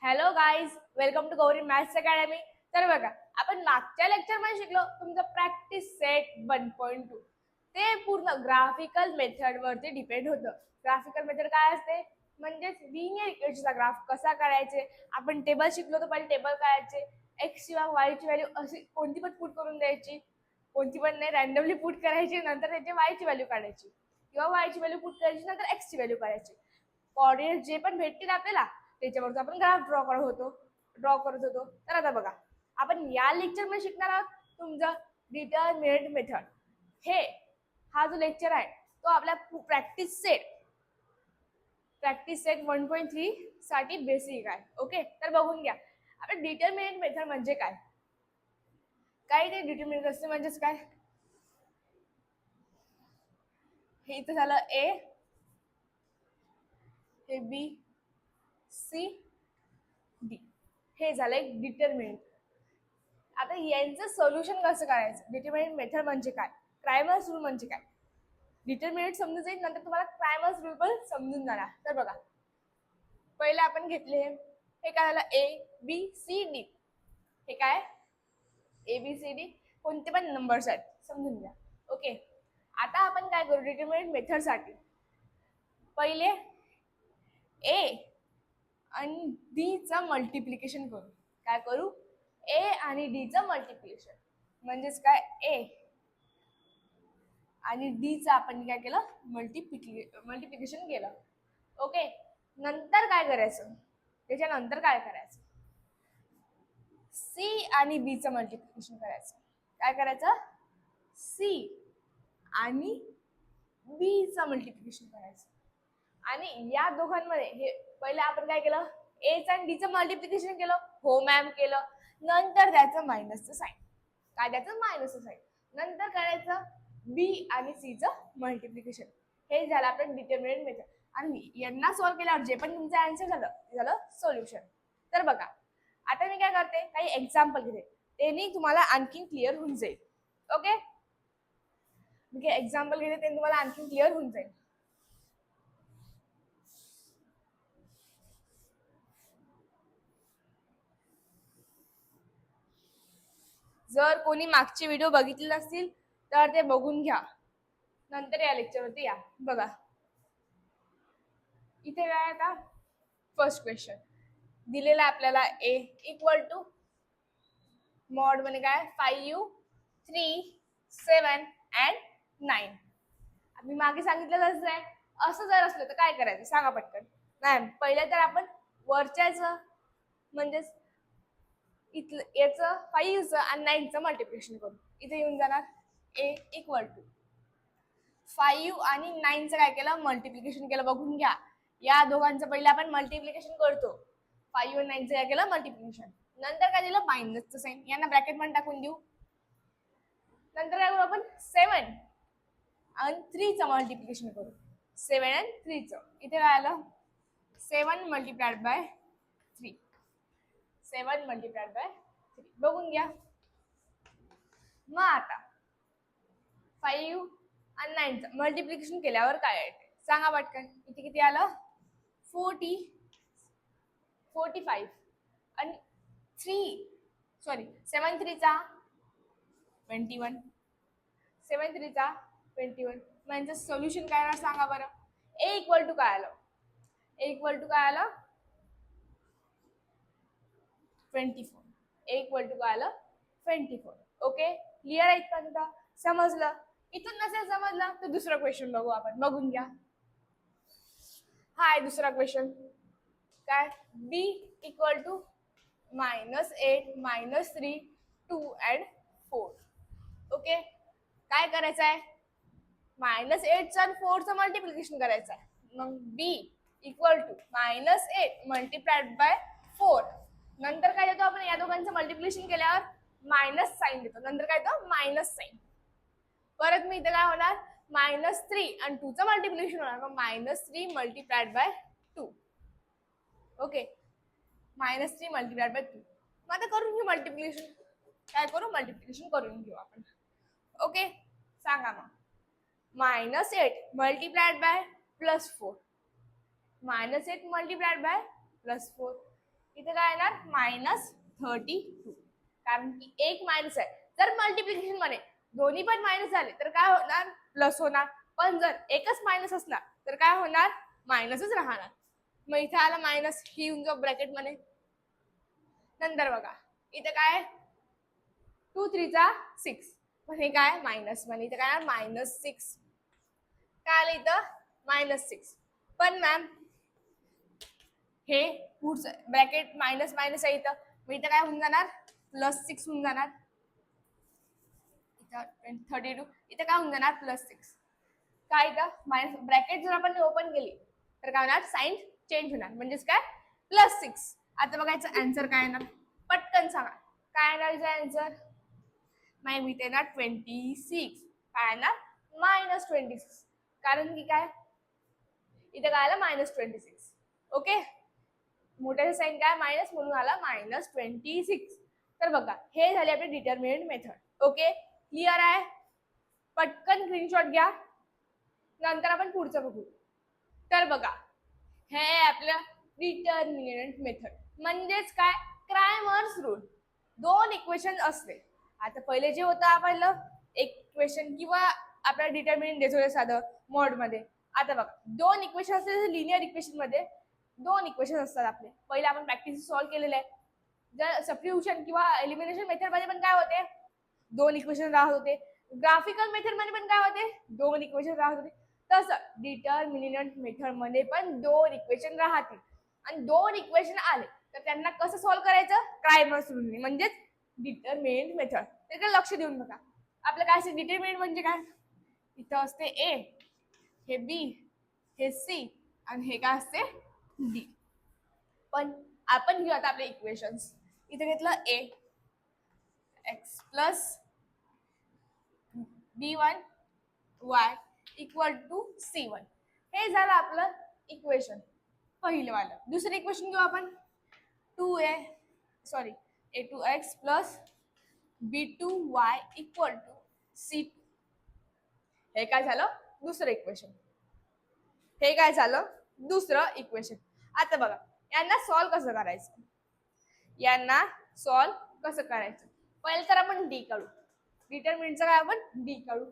Hello guys, welcome to Gauri maths academy. तर बघा, आपण मागच्या लेक्चरमध्ये शिकलो तुमचं प्रॅक्टिस सेट 1.2. ते पूर्ण ग्राफिकल मेथड वरती डिपेंड होतं. ग्राफिकल मेथड काय असते, म्हणजेच लिनियर इक्वेशनचा ग्राफ कसा काढायचे. आपण टेबल शिकलो तर पहिले टेबल काढायचे, एक्स किंवा वाय ची व्हॅल्यू अशी कोणती पण पुट करून द्यायची, कोणती पण नाही, रॅन्डमली पुट करायची, नंतर त्याची वाय ची व्हॅल्यू काढायची किंवा वाय ची व्हॅल्यू पुट करायची, नंतर एक्स ची व्हॅल्यू काढायची. कोऑर्डिनेट जे पण भेटतील आपल्याला त्याच्यावरच आपण ग्राफ ड्रॉ करत होतो. तर आता बघा, आपण या लेक्चर मध्ये शिकणार आहोत तुमचं डिटरमिनेंट मेथड. हा जो लेक्चर आहे तो आपल्या प्रॅक्टिस सेट 1.3 साठी बेसिक आहे. ओके, तर बघून घ्या. आपण डिटरमिनेंट मेथड म्हणजे काय ते डिटरमिनेंट असते म्हणजेच काय. हे इथं झालं ए, हे बी, सी, डी, हे झालं एक डिटरमिनेंट. आता यांचं सोल्युशन कसं करायचं. डिटरमिनेंट मेथड म्हणजे काय, क्रायमर्स रूल म्हणजे काय, डिटरमिनेंट समजून जाईल, नंतर तुम्हाला क्रायमर्स रूल पण समजून जाणार. तर बघा, पहिले आपण घेतले हे काय झालं, ए बी सी डी. हे काय, ए बी सी डी कोणते पण नंबर्स आहेत, समजून घ्या. ओके, आता आपण काय करू डिटरमिनेंट मेथड साठी. पहिले ए आणि डी चं मल्टिप्लिकेशन करू. काय करू, ए आणि डी चं मल्टिप्लिकेशन. म्हणजेच काय, ए आणि डी चं आपण काय केलं, मल्टिप्लिकेशन केलं. ओके, नंतर काय करायचं, त्याच्यानंतर काय करायचं, सी आणि बी चं मल्टिप्लिकेशन करायचं. काय करायचं, सी आणि बी चं मल्टिप्लिकेशन करायचं. आणि या दोघांमध्ये हे पहिले आपण काय केलं, ए आणि डी चं मल्टिप्लिकेशन केलं, हो मॅम केलं. नंतर त्याचं मायनसचं साईन, काय द्यायचं, मायनसचं साईन. नंतर करायचं बी आणि सी चं मल्टिप्लिकेशन. हे झालं आपलं डिटरमिनेंट मेथड. आणि यांना सॉल्व्ह केल्यावर जे पण तुमचं आन्सर झालं सोल्युशन. तर बघा, आता मी काय करते, काही एक्झाम्पल घेते, त्यांनी तुम्हाला आणखी क्लिअर होऊन जाईल. ओके, मी एक्झाम्पल घेते, ते तुम्हाला आणखी क्लिअर होऊन जाईल. जर कोणी मागचे व्हिडिओ बघितले नसतील तर ते बघून घ्या, नंतर या लेक्चरवरती या. बघा, इथे काय आता फर्स्ट क्वेश्चन दिलेला आपल्याला, ए इक्वल टू मॉड म्हणजे काय 5 3 7 and 9. मी मागे सांगितलेलंच आहे. असं जर असलं तर काय करायचं सांगा पटकन. नाही, पहिले तर आपण वरच्याच म्हणजेच इथलं याचं 5चं आणि 9चं मल्टिप्लिकेशन करू. इथे येऊन जाणार ए इक्वल टू 5 आणि 9चं काय केलं, मल्टिप्लिकेशन केलं. बघून घ्या, या दोघांचं पहिले आपण मल्टिप्लिकेशन करतो. 5 आणि 9चं काय केलं, मल्टिप्लिकेशन. नंतर काय दिलं, मायनसचं साईन. यांना ब्रॅकेट मध्ये टाकून देऊ. नंतर काय करू आपण, 7 आणि 3चं मल्टिप्लिकेशन करू. 7 आणि 3चं इथे काय आलं, 7 मल्टिप्लाइड बाय 3. 7 मल्टिप्लाइड बाय 3 बघून घ्या. मग आता 5 आणि 9चं मल्टिप्लिकेशन केल्यावर काय आहे सांगा पटकन. इथे किती आलं, 45 आणि 7 3चा 21. 7 3चा 21. म्हणजे सोल्युशन काय आहे सांगा बरं. ए इक्वल टू काय आलं, ए इक्वल टू काय आलं 24. ए इक्वल टू काय आलं 24. ओके, क्लिअर आहे इथपर्यंत, समजलं. इथून नसेल समजलं तर दुसरा क्वेश्चन बघू आपण. बघून घ्या, हा आहे दुसरा क्वेश्चन. काय, बी इक्वल टू -8 -3 2 and 4. ओके, काय करायचं आहे, -8चं आणि 4चं मल्टिप्लिकेशन करायचं आहे. मग बी इक्वल टू -8 मल्टिप्लाइड बाय 4. नंतर काय देतो आपण, या दोघांचं मल्टिप्लिकेशन केल्यावर मायनस साईन देतो. नंतर काय देतो, मायनस साईन. परत मी इथे काय होणार, -3 आणि 2चं मल्टिप्लिकेशन होणार. मग -3 multiplied by 2. Okay, -3 multiplied by 2. मग आता करून घेऊ मल्टिप्लिकेशन. काय करू, मल्टिप्लिकेशन करून घेऊ आपण. ओके, सांगा मग, -8 मल्टिप्लाइड बाय +4. -8 multiplied by +4. इथे काय येणार -32, कारण की एक मायनस आहे. जर मल्टिप्लिकेशन मध्ये दोन्ही पण मायनस झाले तर काय होणार, प्लस होणार. पण जर एकच मायनस असणार तर काय होणार, मायनसच राहणार. मग इथे आला मायनस, ही येऊन जाऊ ब्रॅकेट मध्ये. नंतर बघा इथे काय 2 3 6, पण हे काय मायनस मध्ये, इथे काय -6. काय आलं इथं -6. पण मॅम हे पुढचं ब्रॅकेट मायनस मायनस आहे इथं, मग इथं काय होऊन जाणार, +6 होऊन जाणार. इथं 32, इथं काय होऊन जाणार +6. काय इथं मायनस, ब्रॅकेट जर आपण ओपन केली तर काय होणार, साइन चेंज होणार, म्हणजेच काय +6. आता बघायचं आन्सर काय येणार, पटकन सांगा काय येणार इथं आन्सर. नाही मी येणार 26. काय येणार -26, कारण की काय इथे काय आलं -26. ओके, मोठ्याचे साइन काय मायनस, म्हणून आला -26. तर बघा हे झाले आपले डिटर्मिनंट मेथड. ओके, क्लिअर आहे. पटकन स्क्रीनशॉट घ्या, नंतर आपण पुढचं बघू. तर बघा हे आपलं डिटर्मिनंट मेथड, म्हणजेच काय क्रायमर्स रूल. दोन इक्वेशन असते. आता पहिले जे होतं आपलं एक इक्वेशन किंवा आपल्याला डिटर्मिनंट देत होते साधं मॉड मध्ये. आता बघा दोन इक्वेशन असते लिनियर इक्वेशन मध्ये, दोन इक्वेशन असतात आपले. पहिले आपण प्रॅक्टिस सॉल्व्ह केलेले आहे. जर सबस्टिट्यूशन किंवा एलिमिनेशन मेथड मध्ये पण काय होते, दोन इक्वेशन राहत होते. ग्राफिकल मेथड मध्ये पण काय होते, दोन इक्वेशन राहत होते. तसं डिटर्मिनंट मेथड मध्ये पण दोन इक्वेशन राहतील. आणि दोन इक्वेशन आले तर त्यांना कसं सॉल्व्ह करायचं, क्रायमर्स रूलने, म्हणजेच डिटर्मिनंट मेथड. त्याकडे लक्ष देऊन बघा. आपलं काय असते डिटर्मिनंट म्हणजे काय, इथं असते ए, हे बी, हे सी, आणि हे काय असते डी. पण आपण घेऊ आता आपले इक्वेशन्स. इथे घेतलं A X plus b1 y equal to c1. हे झालं आपलं इक्वेशन पहिलं वालं. दुसरं इक्वेशन घेऊ आपण, 2x plus b2y equal to c2. हे काय झालं दुसरं इक्वेशन. हे काय झालं दुसरं इक्वेशन. आता बघा यांना सॉल्व्ह कसं करायचं, यांना सॉल्व्ह कसं करायचं. पहिलं तर आपण डी काढू, डिटर्मिनंटचं काय आपण डी काढू.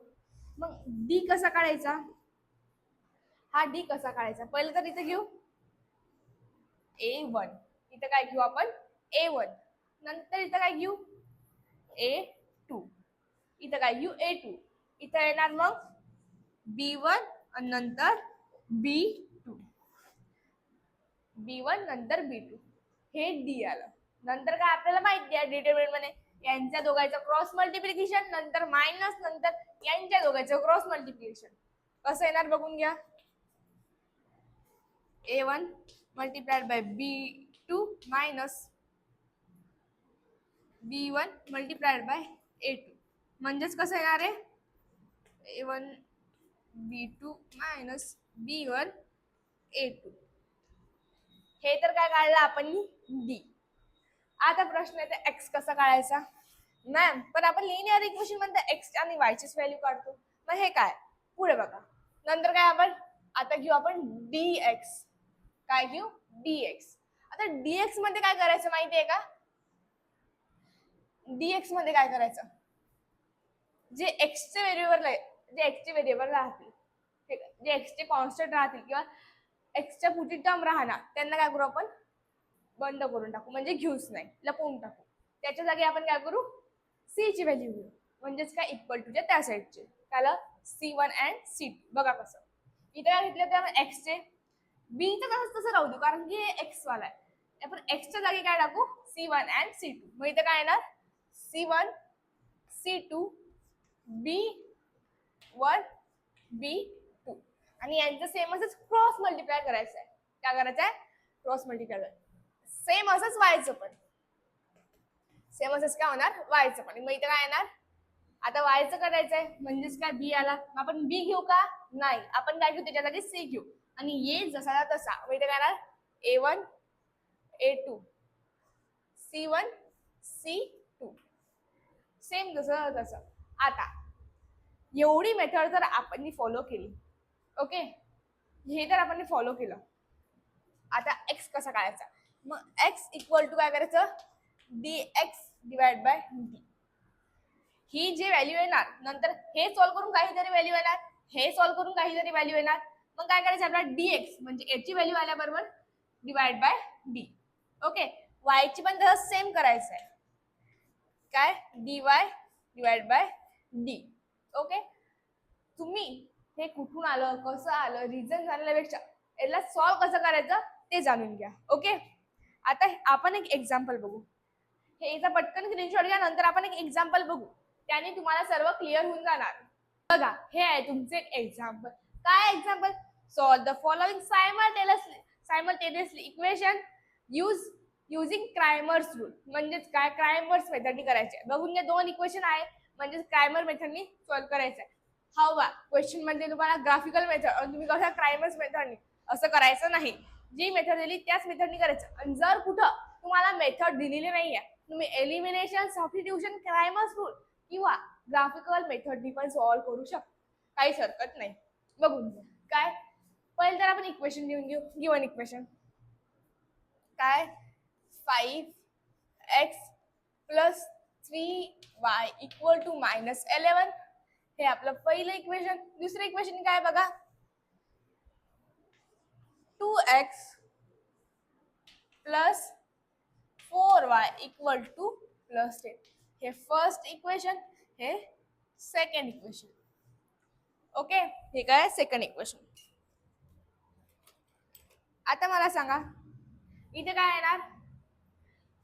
मग डी कसा काढायचा, हा डी कसा काढायचा, पहिलं तर इथे घेऊ a1, इथं काय घेऊ आपण a1. नंतर इथं काय घेऊ a2, इथं काय घेऊ a2. इथं येणार मग b1 आणि नंतर b2, b1 नंतर b2. हे डी आलं. नंतर काय आपल्याला माहिती आहे डिटर्मिनंट मध्ये यांच्या दोघांचं क्रॉस मल्टिप्लिकेशन, नंतर मायनस, नंतर यांच्या दोघांचं क्रॉस मल्टिप्लिकेशन. कसं येणार बघून घ्या, a1 multiplied by b2 minus b1 multiplied by a2. म्हणजेच कसं येणार आहे a1 b2 minus b1 a2. हे तर काय काढलं आपण डी. आता प्रश्न येते एक्स कसा काढायचा. मॅम पण आपण लिनियर इक्वेशन मध्ये एक्स आणि वायचीच व्हॅल्यू काढतो. मग हे काय पुढे बघा. नंतर काय आपण आता घेऊ आपण dx. काय घेऊ dx. आता dx मध्ये काय करायचं माहितीये का, dx मध्ये काय करायचं, जे एक्सचे व्हेरिएबल राहतील, जे एक्सचे कॉन्स्टंट राहतील किंवा एक्सच्या पुढची टर्म राहणार, त्यांना काय करू आपण बंद करून टाकू, म्हणजे घेऊच नाही, लपवून टाकू. त्याच्या जागी आपण काय करू सी ची व्हॅल्यू घेऊ, म्हणजेच काय इक्वल टूच्या त्या साईडचे. त्याला c1 अँड c2. बघा कसं इथे काय घेतलं ते एक्सचे, बी चं तसं राहू देऊ कारण की एक्स वाला आहे. आपण एक्सच्या जागी काय टाकू c1 अँड c2. मग इथे काय येणार c1 c2 b1 b2. आणि यांचं सेम असंच क्रॉस मल्टिप्लाय करायचं आहे. काय करायचं आहे क्रॉस मल्टिप्लाय. सेम असंच व्हायचं पण, सेम असंच काय होणार व्हायचं पण. मग इथे काय येणार, आता व्हायचं करायचंय म्हणजेच काय बी आला. आपण बी घेऊ का नाही, आपण काय घेऊ त्याच्या जागी सी घेऊ. आणि ये जसा तसा. मग इथे काय येणार a1 a2 c1 c2 same जसं तसं. आता एवढी मेथड जर आपण फॉलो केली, ओके, हे तर आपण फॉलो केलं. आता एक्स कसा काढायचा, मग एक्स इक्वल टू काय करायचं, dx डिवाइड बाय डी. ही जी व्हॅल्यू येणार नंतर हे सॉल्व्ह करून काहीतरी व्हॅल्यू येणार, हे सॉल्व्ह करून काहीतरी व्हॅल्यू येणार. मग काय करायचं आपल्याला dx म्हणजे याची व्हॅल्यू आल्याबरोबर divide by D. Okay, y ची पण तसं सेम करायचं आहे, काय dy divide by D. Okay, तुम्ही हे कुठून आलं कसं आलं रिझन जाणण्यापेक्षा याला सॉल्व्ह कसं करायचं ते जाणून घ्या. ओके, आता आपण एक एक्झाम्पल बघू. हे याचा पटकन स्क्रीनशॉट घ्या, नंतर आपण एक एक्झाम्पल बघू, त्याने तुम्हाला सर्व क्लिअर होऊन जाणार. बघा हे आहे तुमचे एक्झाम्पल. काय example, solve the following simultaneously equation using Cramer's rule. म्हणजेच काय, क्रायमर्स मेथडनी करायचे. बघून घ्या, दोन इक्वेशन आहे म्हणजे क्रायमर मेथडनी सॉल्व्ह करायचं आहे. हवा क्वेश्चन म्हणजे तुम्हाला ग्राफिकल मेथड, तुम्ही कसं क्रायमर्स मेथडनी असं करायचं नाही. जी मेथड दिली त्याच मेथडनी करायचं. आणि जर कुठं तुम्हाला मेथड दिलेली नाहीये, तुम्ही एलिमिनेशन, सबस्टिट्यूशन, क्रायमर्स रूल किंवा ग्राफिकल मेथडनी पण सॉल्व्ह करू शकता, काहीच हरकत नाही. बघून घ्या काय, पहिले तर आपण इक्वेशन लिहून घेऊ. गिवन इक्वेशन काय, 5x plus 3y equal to -11. हे आपलं पहिलं इक्वेशन. दुसरं इक्वेशन काय बघा, 2x plus 4y equal to +10. हे फर्स्ट इक्वेशन, हे सेकंड इक्वेशन. ओके, हे काय सेकंड इक्वेशन. आता मला सांगा इथे काय येणार,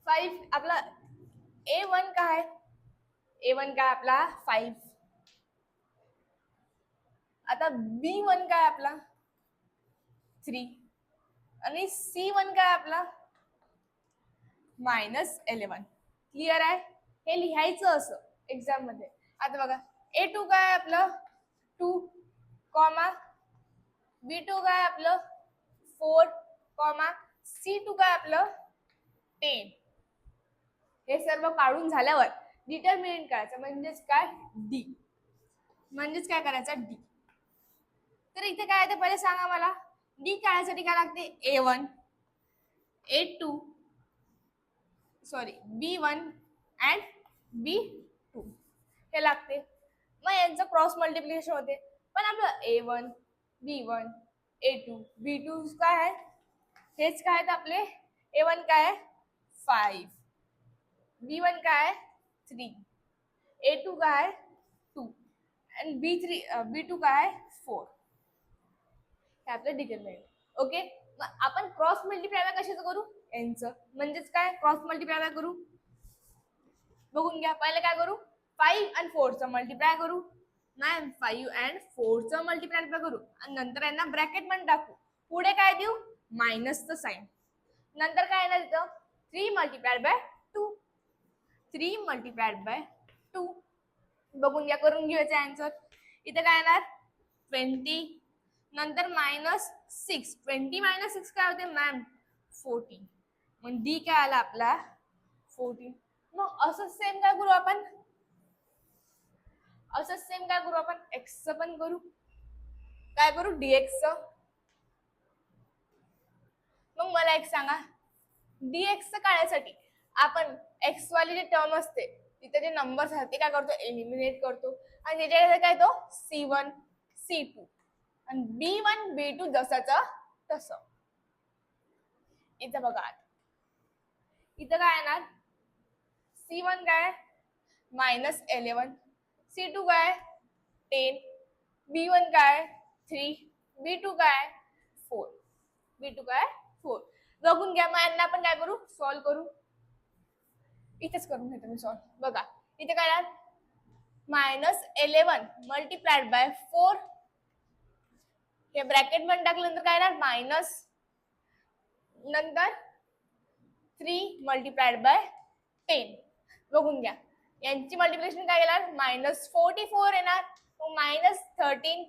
5 आपला a1 काय, a1 काय आपला 5. आता b1 काय आपला 3 आणि c1 काय आपला -11. क्लिअर आहे, हे लिहायचं असं एक्झाम मध्ये. आता बघा a2 काय आपलं 2, b2 काय आपलं 4, c2 काय आपलं 10. हे सर्व काढून झाल्यावर डिटर्मिनंट करायचं, म्हणजेच काय डी. म्हणजेच काय करायचं डी. तर इथे काय आहे ते पहिले सांगा मला, डी काढायसाठी काय लागते, a1 a2 b1 and b2 हे लागते. मग यांचं क्रॉस मल्टिप्लिकेशन होते. पण आपलं a1 b1 a2 b2 काय आहे, हेच काय आहेत आपले. a1 काय आहे 5, b1 काय आहे 3, a2 काय आहे 2 आणि b2 काय आहे 4. हे आपलं डिटर्मिनंट. ओके, मग आपण क्रॉस मल्टिप्लाय कशाचं करू, यांचं. म्हणजेच काय क्रॉस मल्टिप्लाय करू, बघून घ्या. पहिले काय करू, 5 आणि 4 चं मल्टिप्लाय करू. नाही, 5 आणि 4 चं मल्टिप्लाय करू आणि नंतर यांना ब्रॅकेट मध्ये टाकू. पुढे काय देऊ, मायनसचं साइन. नंतर काय येणार इथं 3 मल्टिप्लाइड बाय 2, 3 मल्टिप्लाइड बाय 2. बघून घ्या, करून घ्यायचं आन्सर. इथे काय येणार 20, नंतर -6. 20 - 6 काय होते मॅम 14. मग डी काय आला आपला 14. मग असं सेम काय करू आपण, एक्सचं पण करू. काय करू, डीएक्सचं. मग मला एक सांगा, डीएक्सचं काढायसाठी आपण एक्स वाली जे टर्म असते तिथे जे नंबर्स आहेत ते काय करतो, एलिमिनेट करतो. आणि त्याच्याकडे काय तो c1 c2 आणि b1 b2 जसाचं तसं. इथं बघा, इथं काय येणार, c1 काय -11, c2 काय 10, b1 काय 3, b2 काय 4, बघून घ्या. मग यांना आपण काय करू, सॉल्व्ह करू. इथेच करून घेतो मी सॉल्व्ह. बघा इथे काय येणार, -11 मल्टिप्लाइड बाय 4. हे ब्रॅकेट मध्ये टाकल्यानंतर काय येणार मायनस, नंतर 3 मल्टिप्लाइड बाय 10. बघून घ्या, यांची मल्टिप्लिकेशन काय येणार -44 येणार. -13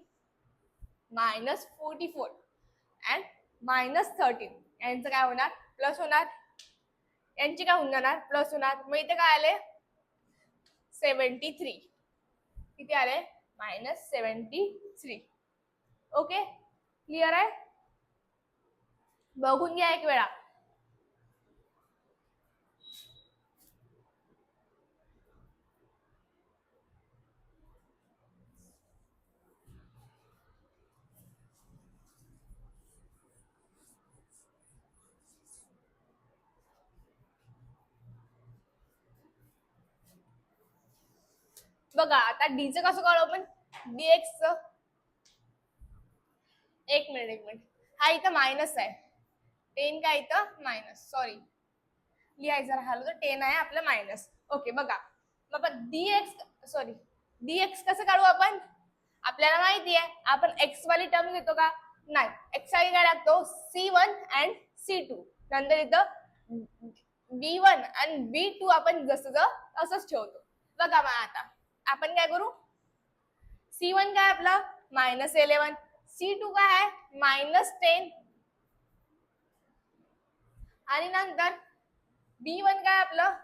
-44 अँड -13 यांचं काय होणार, प्लस होणार. यांची काय होऊन जाणार, प्लस होणार. मग इथे काय आले 73. किती आले -73. ओके, क्लिअर आहे. बघून घ्या एक वेळा. बघा आता डीचं कसं काढू आपण, dx एक मिनिट हा इथं मायनस आहे, 10 काय इथं मायनस, सॉरी लिहायचं राहिलं तर 10 आहे आपलं मायनस. ओके बघा मग dx कसं काढू आपण, आपल्याला माहिती आहे आपण x वाली टर्म घेतो का, नाही, x साठी काय लागतो c1 अँड c2, नंतर इथं b1 आणि b2 आपण जसं असंच ठेवतो. बघा मग आता आपण काय करू, c1 काय आपलं -11, c2 काय आहे -10 आणि नंतर b1 काय आपलं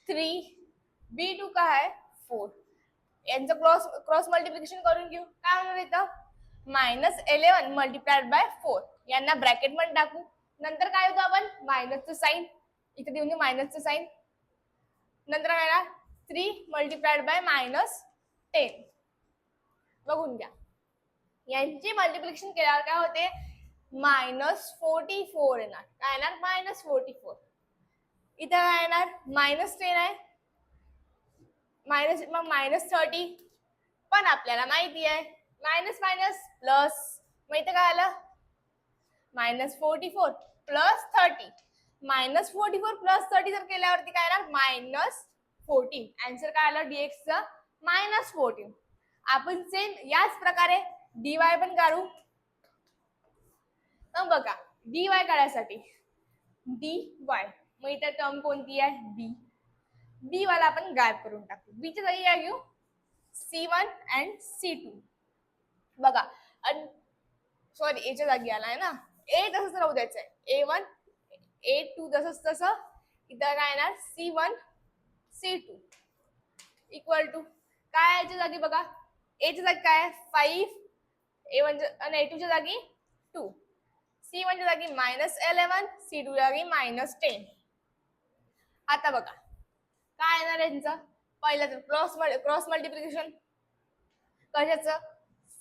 3, b2 काय आहे 4. यांचं क्रॉस मल्टिप्लिकेशन करून घेऊ. काय होणार इथं -11 मल्टिप्लाइड बाय 4, यांना ब्रॅकेट मध्ये टाकू. नंतर काय होतं आपण मायनसचं साईन इथे देऊन देऊ, मायनसचं साईन. नंतर काय येणार 3 मल्टिप्लाइड बाय -10. बघून घ्या यांची मल्टिप्लिकेशन केल्यावर काय होते -44 येणार. काय येणार -44. इथे काय येणार -10 आहे, मग -30. पण आपल्याला माहिती आहे मायनस मायनस प्लस, मग इथे काय आलं -44 प्लस 30. -44 प्लस 30 जर केल्यावरती काय येणार -14. आन्सर काय आलं dx चं -14. आपण सेम याच प्रकारे dy पण काढू. मग बघा dy काढायसाठी dy, मग इथे टर्म कोणती आहे b, b वाला आपण गायब करून टाकू. b च्या जागी काय घेऊ c1 अँड c2. बघा सॉरी a च्या जागी आलाय ना, a तसंच राहू द्यायचंय, a1 a2 तसंच तसं. इथं काय येणार c1 c2 इक्वल टू काय याच्या जागी बघा, a च्या जागी काय 5, a1 आणि a2 च्या जागी 2, c1 च्या जागी -11, c2 च्या जागी -10. आता बघा काय येणार यांचं, पहिलं तर क्रॉस मल्टिप्लिकेशन कशाचं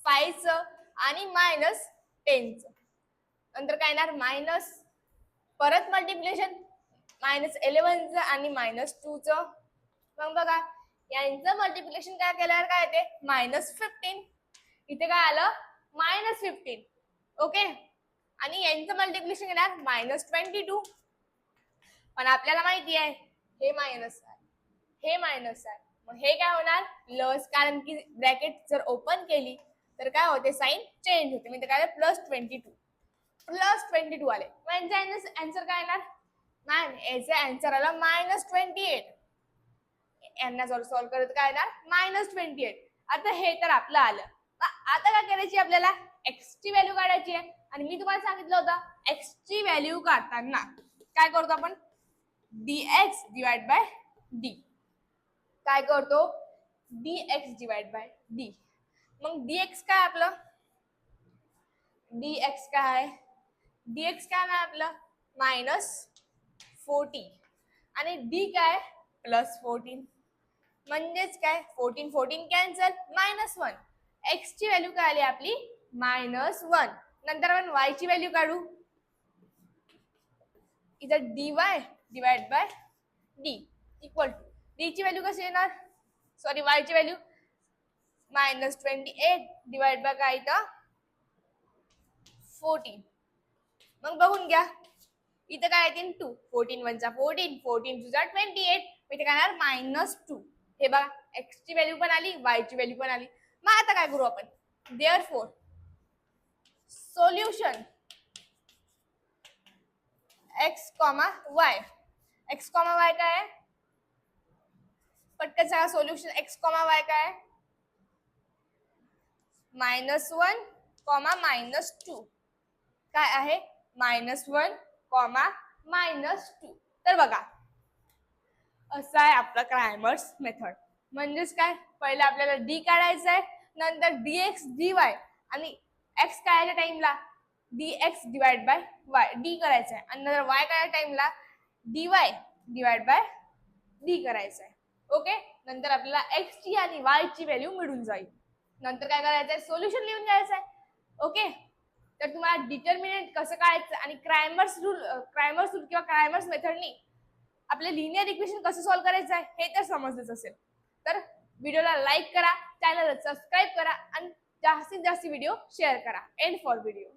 5चं आणि -10चं. नंतर काय येणार मायनस, परत मल्टिप्लिकेशन -11चं आणि -2चं. मग बघा यांचं मल्टिप्लिकेशन काय केल्यावर काय येते -15. इथे काय आलं -15. ओके, आणि यांचं मल्टिप्लिकेशन केल्यावर -22. पण आपल्याला माहिती आहे हे मायनस आहे, हे मायनस आहे, मग हे काय होणार प्लस, कारण की ब्रॅकेट जर ओपन केली तर काय होते साइन चेंज होते. म्हणजे काय +22 आले. मग यांचा आन्सर काय येणार मॅम, याचा आन्सर आला -28. यांना जर सॉल्व्ह करत काय येणार -28. आता हे तर आपलं आलं. आता काय करायची आपल्याला x ची व्हॅल्यू काढायची आहे. आणि मी तुम्हाला सांगितलं होतं x ची व्हॅल्यू काढताना काय करतो आपण dx डिवाइड बाय d. काय करतो dx डिवाइड बाय d. मग dx काय आपलं, dx काय आहे आपलं -14 आणि d काय +14. म्हणजेच काय 14 कॅन्सल, -1. x ची व्हॅल्यू काय आली आपली -1. नंतर आपण y ची व्हॅल्यू काढू. इथं dy divide by d equal to d ची व्हॅल्यू कशी येणार, सॉरी y ची व्हॅल्यू -28 डिवाइड बाय काय इथं 14. मग बघून घ्या इथं काय येतील 2, 14 1 14, 14 2 28. इथे काय येणार -2. हे बघा x ची व्हॅल्यू पण आली, y ची व्हॅल्यू पण आली. मग आता काय करू आपण, therefore solution x, y. x, y काय आहे, पटकन सांगा सोल्युशन x, y काय आहे -1, -2. काय आहे -1, -2. तर बघा असं आहे आपलं क्रायमर्स मेथड. म्हणजेच काय पहिलं आपल्याला d काढायचं आहे, नंतर dx dy आणि x काढायच्या टाइमला dx divide bye y d करायचं आहे, आणि नंतर y काढायच्या टाइमला dy डिवाइड बाय d करायचं आहे. ओके, नंतर आपल्याला x ची आणि y ची व्हॅल्यू मिळून जाईल. नंतर काय करायचं आहे सोल्युशन लिहून घ्यायचं आहे. ओके, तर तुम्हाला डिटर्मिनंट कसं काढायचं आणि क्रायमर्स रूल किंवा क्रायमर्स मेथडनी आपले लिनियर इक्वेशन कसं सॉल्व्ह करायचं आहे हे तर समजलंच असेल. तर व्हिडिओला लाईक करा, चॅनलला सबस्क्राईब करा आणि जास्तीत जास्त व्हिडिओ शेअर करा. End for video.